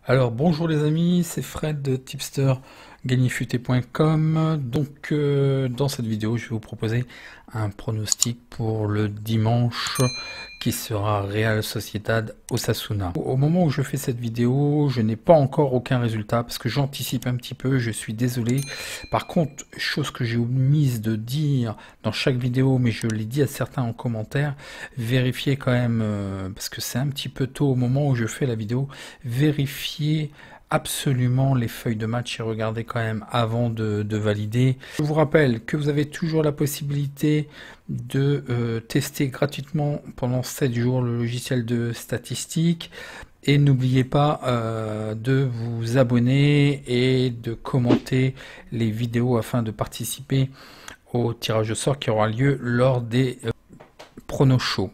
Alors bonjour les amis, c'est Fred de tipstergagnerfuté.com. Donc dans cette vidéo, je vais vous proposer un pronostic pour le dimanche qui sera Real Sociedad Osasuna. Au moment où je fais cette vidéo, je n'ai pas encore aucun résultat parce que j'anticipe un petit peu, je suis désolé. Par contre, chose que j'ai omise de dire dans chaque vidéo, mais je l'ai dit à certains en commentaire, vérifiez quand même, parce que c'est un petit peu tôt au moment où je fais la vidéo, vérifiez absolument les feuilles de match et regardez quand même avant de valider. Je vous rappelle que vous avez toujours la possibilité de tester gratuitement pendant 7 jours le logiciel de statistiques. Et n'oubliez pas de vous abonner et de commenter les vidéos afin de participer au tirage au sort qui aura lieu lors des pronos shows.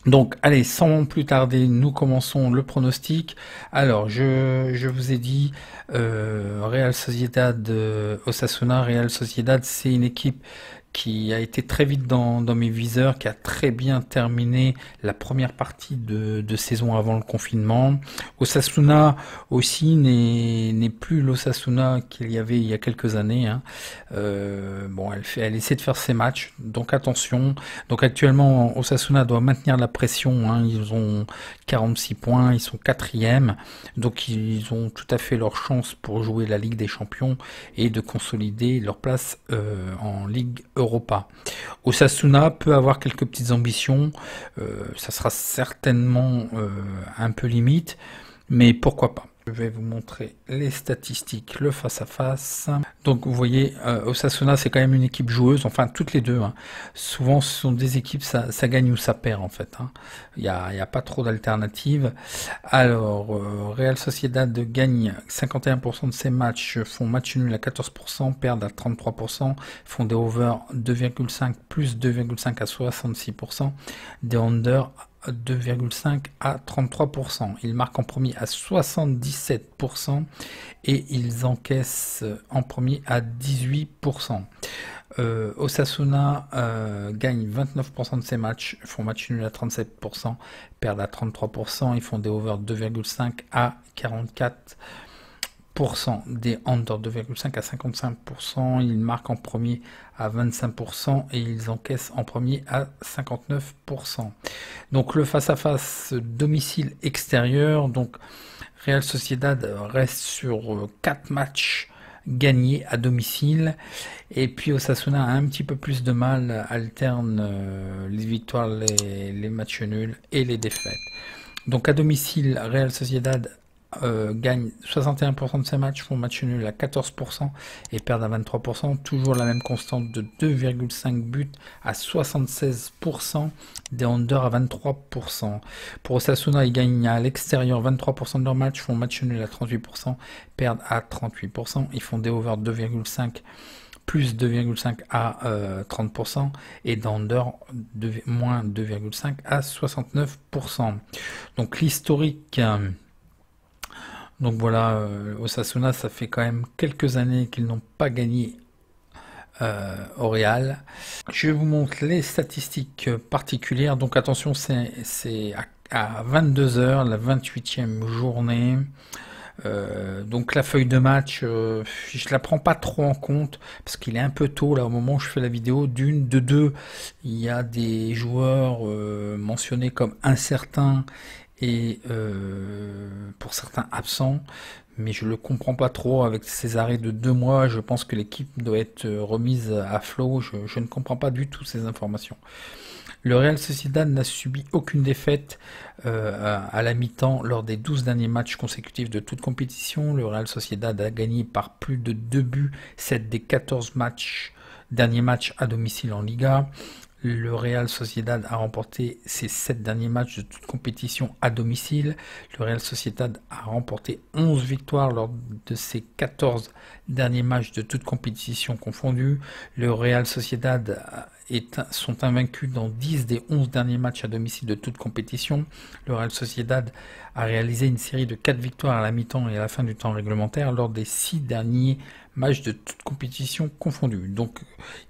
Donc, allez, sans plus tarder, nous commençons le pronostic. Alors, je vous ai dit, Real Sociedad, Osasuna, Real Sociedad, c'est une équipe qui a été très vite dans mes viseurs, qui a très bien terminé la première partie de saison avant le confinement. Osasuna aussi n'est plus l'Osasuna qu'il y avait il y a quelques années, hein. Bon, elle essaie de faire ses matchs, donc attention. Donc actuellement, Osasuna doit maintenir la pression, hein. Ils ont 46 points, ils sont 4e, donc ils ont tout à fait leur chance pour jouer la Ligue des Champions et de consolider leur place en Ligue Europa. Osasuna peut avoir quelques petites ambitions, ça sera certainement un peu limite, mais pourquoi pas. Je vais vous montrer les statistiques, le face-à-face. Donc vous voyez, Osasuna c'est quand même une équipe joueuse, enfin toutes les deux, hein. Souvent ce sont des équipes, ça gagne ou ça perd en fait, hein. Il n'y a pas trop d'alternatives. Alors, Real Sociedad gagne 51% de ses matchs, font match nul à 14%, perdent à 33%, font des over 2,5 plus 2,5 à 66%, des under 2,5 à 33%. Ils marquent en premier à 77% et ils encaissent en premier à 18%. Osasuna gagne 29% de ses matchs, font match nul à 37%, perdent à 33%, ils font des over 2,5 à 44%. Des under 2,5 à 55%, ils marquent en premier à 25% et ils encaissent en premier à 59%. Donc le face-à-face domicile extérieur, donc Real Sociedad reste sur 4 matchs gagnés à domicile et puis Osasuna a un petit peu plus de mal, alterne les victoires, les matchs nuls et les défaites. Donc à domicile, Real Sociedad gagne 61% de ses matchs, font match nul à 14% et perdent à 23%. Toujours la même constante de 2,5 buts à 76%, des under à 23%. Pour Osasuna, ils gagnent à l'extérieur 23% de leurs matchs, font match nul à 38%, perdent à 38%. Ils font des over 2,5 plus 2,5 à 30% et d'under moins 2,5 à 69%. Donc l'historique... Donc voilà, Osasuna, ça fait quand même quelques années qu'ils n'ont pas gagné au Real. Je vous montre les statistiques particulières. Donc attention, c'est à 22 h, la 28e journée. Donc la feuille de match, je la prends pas trop en compte parce qu'il est un peu tôt là au moment où je fais la vidéo. De deux, il y a des joueurs mentionnés comme incertains et pour certains absents, mais je le comprends pas trop avec ces arrêts de 2 mois. Je pense que l'équipe doit être remise à flot. Je ne comprends pas du tout ces informations. Le Real Sociedad n'a subi aucune défaite à la mi-temps lors des 12 derniers matchs consécutifs de toute compétition. Le Real Sociedad a gagné par plus de 2 buts 7 des 14 derniers matchs à domicile en Liga. Le Real Sociedad a remporté ses 7 derniers matchs de toute compétition à domicile. Le Real Sociedad a remporté 11 victoires lors de ses 14 derniers matchs de toute compétition confondue. Le Real Sociedad sont invaincus dans 10 des 11 derniers matchs à domicile de toute compétition. Le Real Sociedad a réalisé une série de 4 victoires à la mi-temps et à la fin du temps réglementaire lors des 6 derniers matchs de toute compétition confondue. Donc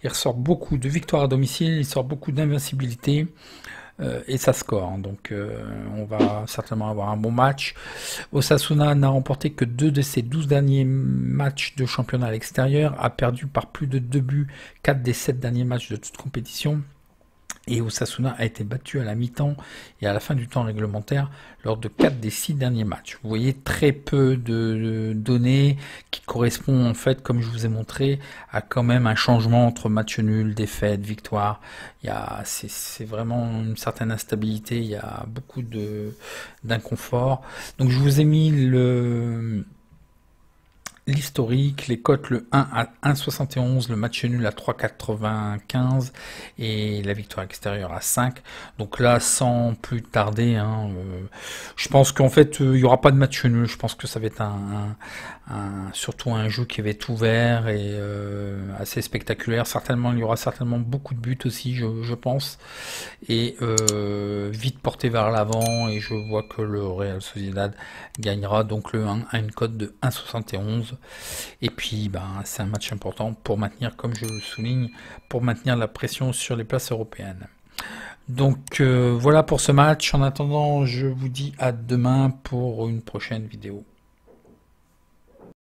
il ressort beaucoup de victoires à domicile, il sort beaucoup d'invincibilité. et ça score. Donc on va certainement avoir un bon match. Osasuna n'a remporté que 2 de ses 12 derniers matchs de championnat à l'extérieur, a perdu par plus de 2 buts 4 des 7 derniers matchs de toute compétition. Et Osasuna a été battu à la mi-temps et à la fin du temps réglementaire lors de 4 des 6 derniers matchs. Vous voyez très peu de données qui correspondent en fait, comme je vous ai montré, à quand même un changement entre match nul, défaite, victoire. C'est vraiment une certaine instabilité, il y a beaucoup d'inconfort. Donc je vous ai mis l'historique, les cotes, le 1 à 1,71, le match nul à 3,95 et la victoire extérieure à 5. Donc là, sans plus tarder, je pense qu'en fait, il n'y aura pas de match nul. Je pense que ça va être surtout un jeu qui va être ouvert et assez spectaculaire. Certainement, il y aura certainement beaucoup de buts aussi, je pense. Et vite porté vers l'avant. Et je vois que le Real Sociedad gagnera donc le 1 à une cote de 1,71. Et puis, c'est un match important pour maintenir, comme je le souligne, pour maintenir la pression sur les places européennes. Donc voilà pour ce match. En attendant, je vous dis à demain pour une prochaine vidéo.